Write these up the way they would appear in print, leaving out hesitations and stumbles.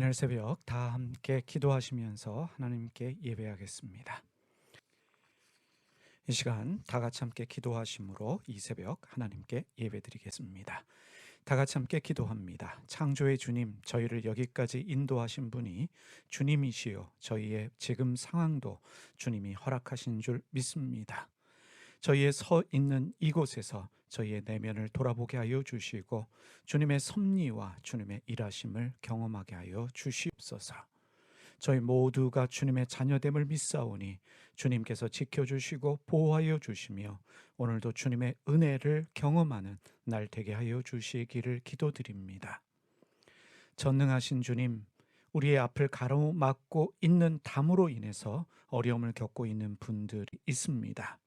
이날 새벽 다 함께 기도하시면서 하나님께 예배하겠습니다. 이 시간 다 같이 함께 기도하심으로 이 새벽 하나님께 예배드리겠습니다. 다 같이 함께 기도합니다. 창조의 주님, 저희를 여기까지 인도하신 분이 주님이시요 저희의 지금 상황도 주님이 허락하신 줄 믿습니다. 저희의 서 있는 이곳에서 저희의 내면을 돌아보게 하여 주시고 주님의 섭리와 주님의 일하심을 경험하게 하여 주시옵소서. 저희 모두가 주님의 자녀됨을 믿사오니 주님께서 지켜주시고 보호하여 주시며 오늘도 주님의 은혜를 경험하는 날 되게 하여 주시기를 기도드립니다. 전능하신 주님, 우리의 앞을 가로막고 있는 담으로 인해서 어려움을 겪고 있는 분들이 있습니다.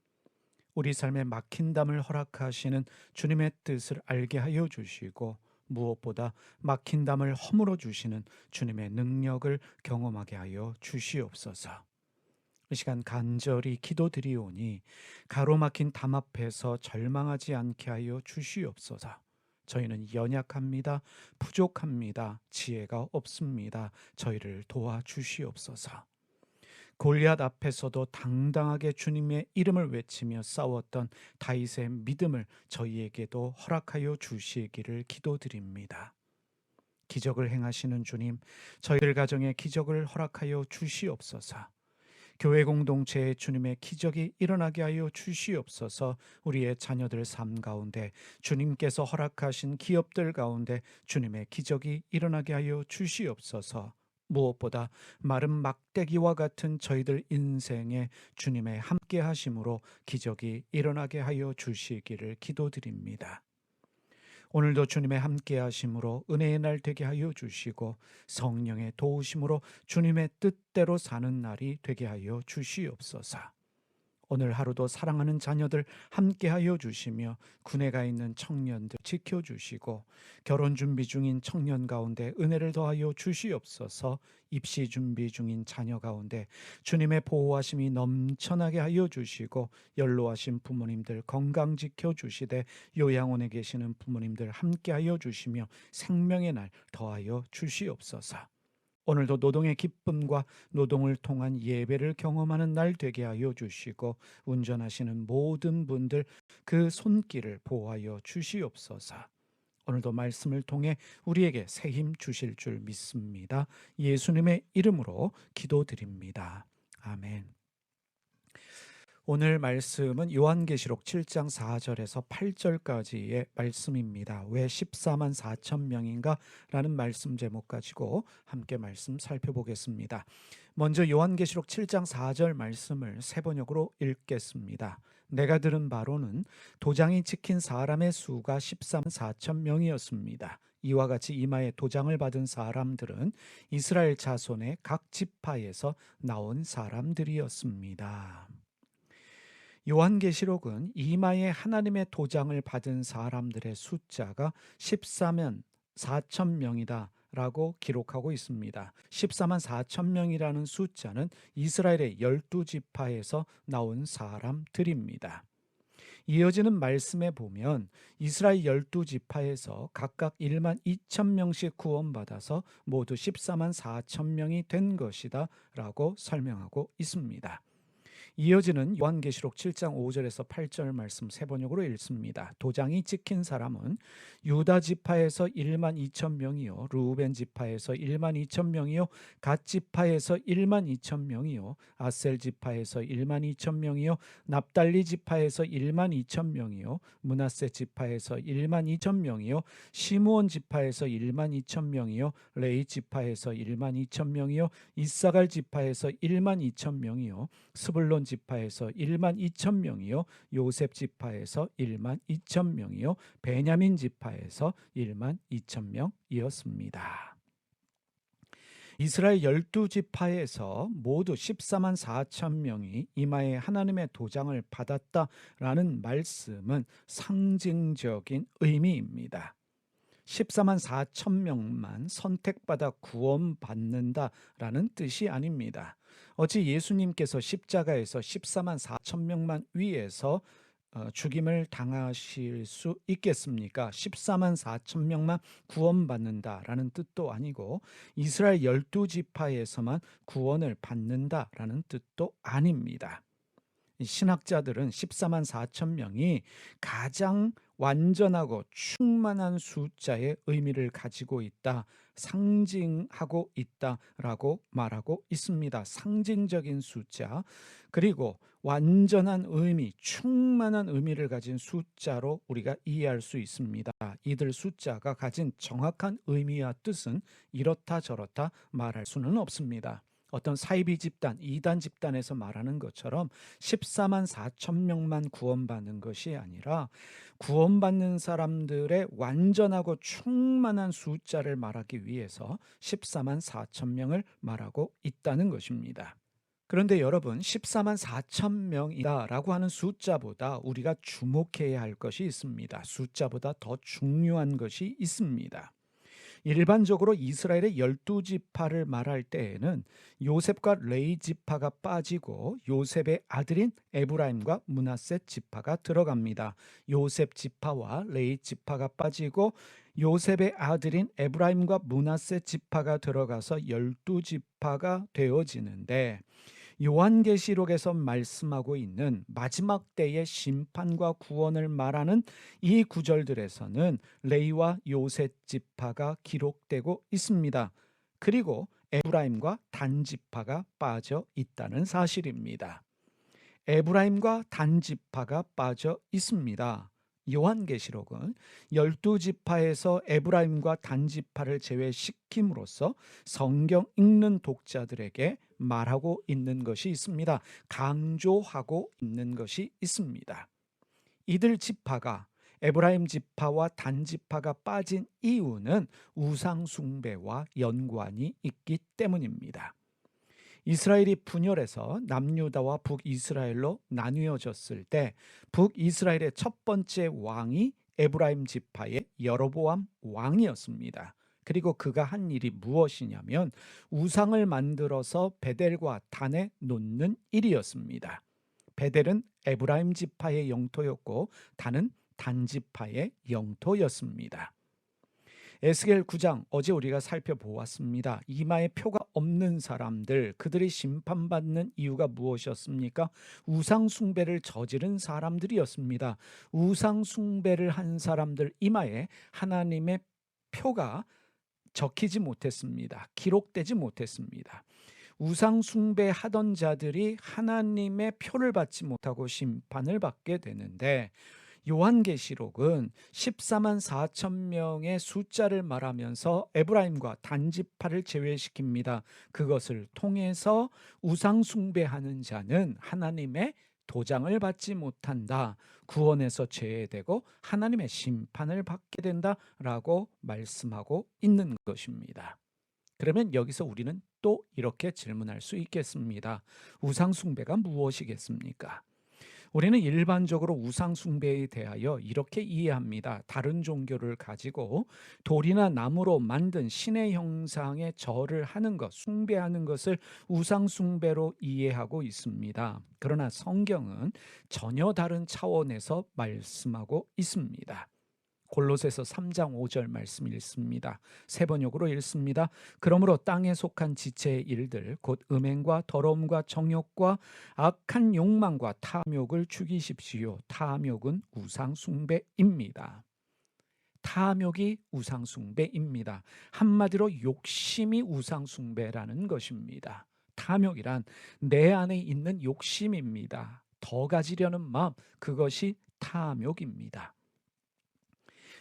우리 삶에 막힌 담을 허락하시는 주님의 뜻을 알게 하여 주시고 무엇보다 막힌 담을 허물어 주시는 주님의 능력을 경험하게 하여 주시옵소서. 이 시간 간절히 기도드리오니 가로막힌 담 앞에서 절망하지 않게 하여 주시옵소서. 저희는 연약합니다. 부족합니다. 지혜가 없습니다. 저희를 도와주시옵소서. 골리앗 앞에서도 당당하게 주님의 이름을 외치며 싸웠던 다윗의 믿음을 저희에게도 허락하여 주시기를 기도드립니다. 기적을 행하시는 주님, 저희들 가정에 기적을 허락하여 주시옵소서. 교회 공동체에 주님의 기적이 일어나게 하여 주시옵소서. 우리의 자녀들 삶 가운데 주님께서 허락하신 기업들 가운데 주님의 기적이 일어나게 하여 주시옵소서. 무엇보다 마른 막대기와 같은 저희들 인생에 주님의 함께 하심으로 기적이 일어나게 하여 주시기를 기도드립니다. 오늘도 주님의 함께 하심으로 은혜의 날 되게 하여 주시고 성령의 도우심으로 주님의 뜻대로 사는 날이 되게 하여 주시옵소서. 오늘 하루도 사랑하는 자녀들 함께하여 주시며 군에 가 있는 청년들 지켜주시고 결혼 준비 중인 청년 가운데 은혜를 더하여 주시옵소서. 입시 준비 중인 자녀 가운데 주님의 보호하심이 넘쳐나게 하여 주시고 연로하신 부모님들 건강 지켜주시되 요양원에 계시는 부모님들 함께하여 주시며 생명의 날 더하여 주시옵소서. 오늘도 노동의 기쁨과 노동을 통한 예배를 경험하는 날 되게 하여 주시고 운전하시는 모든 분들 그 손길을 보호하여 주시옵소서. 오늘도 말씀을 통해 우리에게 새 힘 주실 줄 믿습니다. 예수님의 이름으로 기도드립니다. 아멘. 오늘 말씀은 요한계시록 7장 4절에서 8절까지의 말씀입니다. 왜 14만 4천 명인가? 라는 말씀 제목 가지고 함께 말씀 살펴보겠습니다. 먼저 요한계시록 7장 4절 말씀을 세 번역으로 읽겠습니다. 내가 들은 바로는 도장이 찍힌 사람의 수가 14만 4천 명이었습니다. 이와 같이 이마에 도장을 받은 사람들은 이스라엘 자손의 각 지파에서 나온 사람들이었습니다. 요한계시록은 이마에 하나님의 도장을 받은 사람들의 숫자가 14만 4천 명이다 라고 기록하고 있습니다. 14만 4천 명이라는 숫자는 이스라엘의 12지파에서 나온 사람들입니다. 이어지는 말씀에 보면 이스라엘 12지파에서 각각 1만 2천 명씩 구원받아서 모두 14만 4천 명이 된 것이다 라고 설명하고 있습니다. 이어지는 요한계시록 7장 5절에서 8절 말씀 세 번역으로 읽습니다. 도장이 찍힌 사람은 유다 지파에서 1만 2천 명이요 르우벤 지파에서 1만 2천 명이요 갓 지파에서 1만 2천 명이요 아셀 지파에서 1만 2천 명이요 납달리 지파에서 1만 2천 명이요 므낫세 지파에서 1만 2천 명이요 시므온 지파에서 1만 2천 명이요 레위 지파에서 1만 2천 명이요 이사갈 지파에서 1만 2천 명이요 스불론 지파에서 1만 2천 명이요 요셉 지파에서 1만 2천 명이요 베냐민 지파에서 1만 2천 명이었습니다. 이스라엘 12지파에서 모두 14만 4천 명이 이마에 하나님의 도장을 받았다라는 말씀은 상징적인 의미입니다. 14만 4천 명만 선택받아 구원받는다라는 뜻이 아닙니다. 어찌 예수님께서 십자가에서 14만 4천 명만 위해서 죽임을 당하실 수 있겠습니까? 14만 4천 명만 구원받는다라는 뜻도 아니고 이스라엘 12지파에서만 구원을 받는다라는 뜻도 아닙니다. 신학자들은 14만 4천 명이 가장 완전하고 충만한 숫자의 의미를 가지고 있다, 상징하고 있다라고 말하고 있습니다. 상징적인 숫자, 그리고 완전한 의미, 충만한 의미를 가진 숫자로 우리가 이해할 수 있습니다. 이들 숫자가 가진 정확한 의미와 뜻은 이렇다 저렇다 말할 수는 없습니다. 어떤 사이비 집단, 이단 집단에서 말하는 것처럼 14만 4천 명만 구원받는 것이 아니라 구원받는 사람들의 완전하고 충만한 숫자를 말하기 위해서 14만 4천 명을 말하고 있다는 것입니다. 그런데 여러분, 14만 4천 명이다라고 하는 숫자보다 우리가 주목해야 할 것이 있습니다. 숫자보다 더 중요한 것이 있습니다. 일반적으로 이스라엘의 12지파를 말할 때에는 요셉과 레위 지파가 빠지고 요셉의 아들인 에브라임과 므낫세 지파가 들어갑니다. 요셉 지파와 레위 지파가 빠지고 요셉의 아들인 에브라임과 므낫세 지파가 들어가서 12지파가 되어지는데, 요한계시록에서 말씀하고 있는 마지막 때의 심판과 구원을 말하는 이 구절들에서는 레위와 요셉 지파가 기록되고 있습니다. 그리고 에브라임과 단 지파가 빠져 있다는 사실입니다. 에브라임과 단 지파가 빠져 있습니다. 요한계시록은 12지파에서 에브라임과 단 지파를 제외시킴으로써 성경 읽는 독자들에게 말하고 있는 것이 있습니다. 강조하고 있는 것이 있습니다. 이들 지파가, 에브라임 지파와 단 지파가 빠진 이유는 우상 숭배와 연관이 있기 때문입니다. 이스라엘이 분열해서 남유다와 북이스라엘로 나뉘어졌을 때 북이스라엘의 첫 번째 왕이 에브라임 지파의 여로보암 왕이었습니다. 그리고 그가 한 일이 무엇이냐면 우상을 만들어서 베델과 단에 놓는 일이었습니다. 베델은 에브라임 지파의 영토였고 단은 단 지파의 영토였습니다. 에스겔 9장 어제 우리가 살펴보았습니다. 이마에 표가 없는 사람들, 그들이 심판받는 이유가 무엇이었습니까? 우상 숭배를 저지른 사람들이었습니다. 우상 숭배를 한 사람들 이마에 하나님의 표가 적히지 못했습니다. 기록되지 못했습니다. 우상 숭배하던 자들이 하나님의 표를 받지 못하고 심판을 받게 되는데, 요한계시록은 14만 4천 명의 숫자를 말하면서 에브라임과 단 지파를 제외시킵니다. 그것을 통해서 우상 숭배하는 자는 하나님의 도장을 받지 못한다, 구원에서 제외되고 하나님의 심판을 받게 된다라고 말씀하고 있는 것입니다. 그러면 여기서 우리는 또 이렇게 질문할 수 있겠습니다. 우상 숭배가 무엇이겠습니까? 우리는 일반적으로 우상 숭배에 대하여 이렇게 이해합니다. 다른 종교를 가지고 돌이나 나무로 만든 신의 형상에 절을 하는 것, 숭배하는 것을 우상 숭배로 이해하고 있습니다. 그러나 성경은 전혀 다른 차원에서 말씀하고 있습니다. 골로새서 3장 5절 말씀 읽습니다. 세 번역으로 읽습니다. 그러므로 땅에 속한 지체의 일들 곧 음행과 더러움과 정욕과 악한 욕망과 탐욕을 죽이십시오. 탐욕은 우상 숭배입니다. 탐욕이 우상 숭배입니다. 한마디로 욕심이 우상 숭배라는 것입니다. 탐욕이란 내 안에 있는 욕심입니다. 더 가지려는 마음, 그것이 탐욕입니다.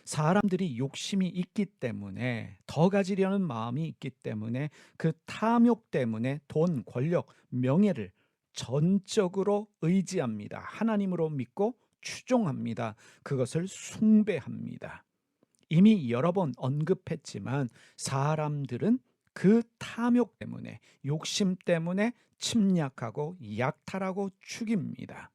사람들이 욕심이 있기 때문에, 더 가지려는 마음이 있기 때문에, 그 탐욕 때문에 돈, 권력, 명예를 전적으로 의지합니다. 하나님으로 믿고 추종합니다. 그것을 숭배합니다. 이미 여러 번 언급했지만 사람들은 그 탐욕 때문에, 욕심 때문에 침략하고 약탈하고 죽입니다.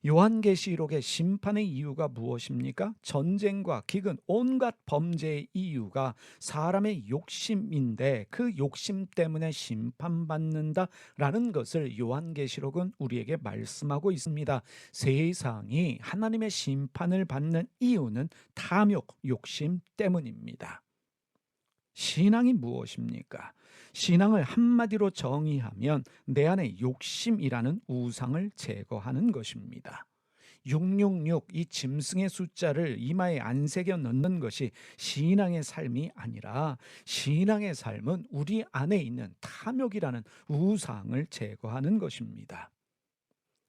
요한계시록의 심판의 이유가 무엇입니까? 전쟁과 기근, 온갖 범죄의 이유가 사람의 욕심인데 그 욕심 때문에 심판받는다라는 것을 요한계시록은 우리에게 말씀하고 있습니다. 세상이 하나님의 심판을 받는 이유는 탐욕, 욕심 때문입니다. 신앙이 무엇입니까? 신앙을 한마디로 정의하면 내 안에 욕심이라는 우상을 제거하는 것입니다. 666, 이 짐승의 숫자를 이마에 안 새겨 넣는 것이 신앙의 삶이 아니라, 신앙의 삶은 우리 안에 있는 탐욕이라는 우상을 제거하는 것입니다.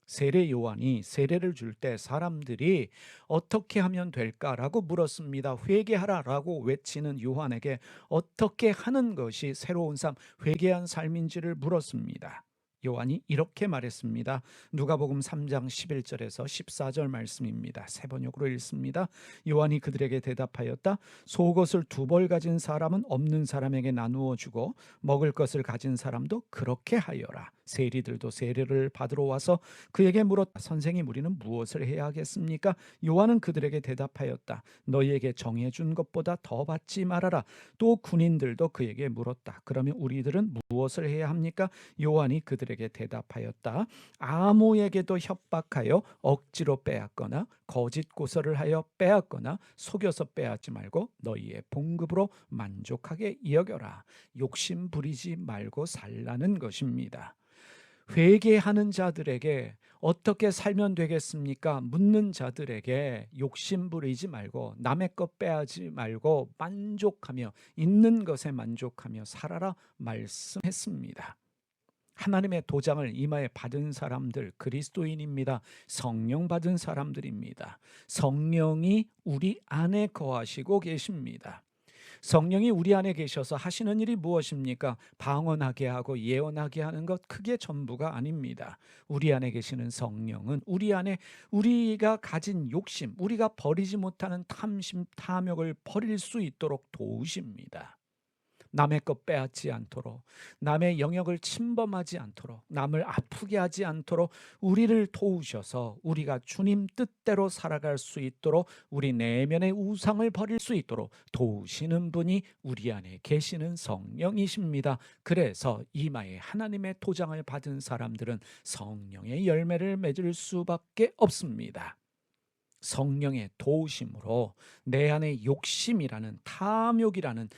세례 요한이 세례를 줄 때 사람들이 어떻게 하면 될까라고 물었습니다. 회개하라라고 외치는 요한에게 어떻게 하는 것이 새로운 삶, 회개한 삶인지를 물었습니다. 요한이 이렇게 말했습니다. 누가복음 3장 11절에서 14절 말씀입니다. 세 번역으로 읽습니다. 요한이 그들에게 대답하였다. 속옷을 2벌 가진 사람은 없는 사람에게 나누어 주고 먹을 것을 가진 사람도 그렇게 하여라. 세리들도 세례를 받으러 와서 그에게 물었다. 선생님, 우리는 무엇을 해야 하겠습니까? 요한은 그들에게 대답하였다. 너희에게 정해준 것보다 더 받지 말아라. 또 군인들도 그에게 물었다. 그러면 우리들은 무엇을 해야 합니까? 요한이 그들에게 대답하였다. 아무에게도 협박하여 억지로 빼앗거나 거짓 고서를 하여 빼앗거나 속여서 빼앗지 말고 너희의 봉급으로 만족하게 여겨라. 욕심 부리지 말고 살라는 것입니다. 회개하는 자들에게 어떻게 살면 되겠습니까? 묻는 자들에게 욕심 부리지 말고 남의 것 빼앗지 말고 만족하며 있는 것에 만족하며 살아라 말씀했습니다. 하나님의 도장을 이마에 받은 사람들, 그리스도인입니다. 성령 받은 사람들입니다. 성령이 우리 안에 거하시고 계십니다. 성령이 우리 안에 계셔서 하시는 일이 무엇입니까? 방언하게 하고 예언하게 하는 것, 그게 전부가 아닙니다. 우리 안에 계시는 성령은 우리 안에 우리가 가진 욕심, 우리가 버리지 못하는 탐심, 탐욕을 버릴 수 있도록 도우십니다. 남의 것 빼앗지 않도록, 남의 영역을 침범하지 않도록, 남을 아프게 하지 않도록 우리를 도우셔서 우리가 주님 뜻대로 살아갈 수 있도록, 우리 내면의 우상을 버릴 수 있도록 도우시는 분이 우리 안에 계시는 성령이십니다. 그래서 이마에 하나님의 도장을 받은 사람들은 성령의 열매를 맺을 수밖에 없습니다. 성령의 도우심으로 내 안에 욕심이라는, 탐욕이라는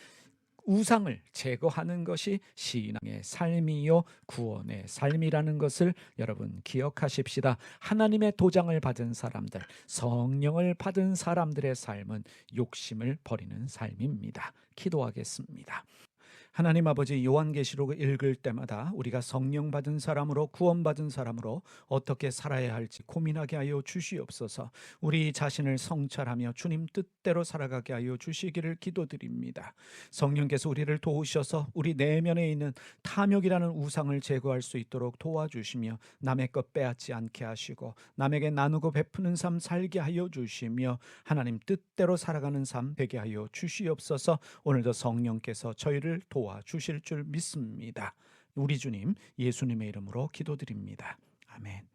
우상을 제거하는 것이 신앙의 삶이요 구원의 삶이라는 것을 여러분 기억하십시다. 하나님의 도장을 받은 사람들, 성령을 받은 사람들의 삶은 욕심을 버리는 삶입니다. 기도하겠습니다. 하나님 아버지, 요한계시록을 읽을 때마다 우리가 성령 받은 사람으로, 구원받은 사람으로 어떻게 살아야 할지 고민하게 하여 주시옵소서. 우리 자신을 성찰하며 주님 뜻대로 살아가게 하여 주시기를 기도드립니다. 성령께서 우리를 도우셔서 우리 내면에 있는 탐욕이라는 우상을 제거할 수 있도록 도와주시며 남의 것 빼앗지 않게 하시고 남에게 나누고 베푸는 삶 살게 하여 주시며 하나님 뜻대로 살아가는 삶 되게 하여 주시옵소서. 오늘도 성령께서 저희를 도와주실 줄 믿습니다. 우리 주님 예수님의 이름으로 기도드립니다. 아멘.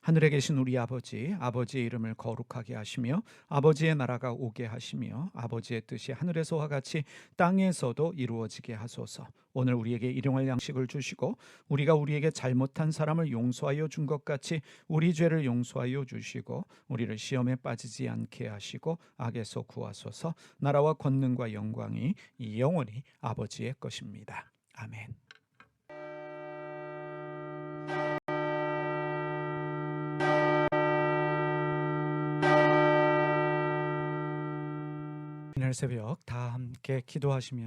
하늘에 계신 우리 아버지, 아버지의 이름을 거룩하게 하시며 아버지의 나라가 오게 하시며 아버지의 뜻이 하늘에서와 같이 땅에서도 이루어지게 하소서. 오늘 우리에게 일용할 양식을 주시고 우리가 우리에게 잘못한 사람을 용서하여 준 것 같이 우리 죄를 용서하여 주시고 우리를 시험에 빠지지 않게 하시고 악에서 구하소서. 나라와 권능과 영광이 영원히 아버지의 것입니다. 아멘. 이날 새벽 다 함께 기도하시며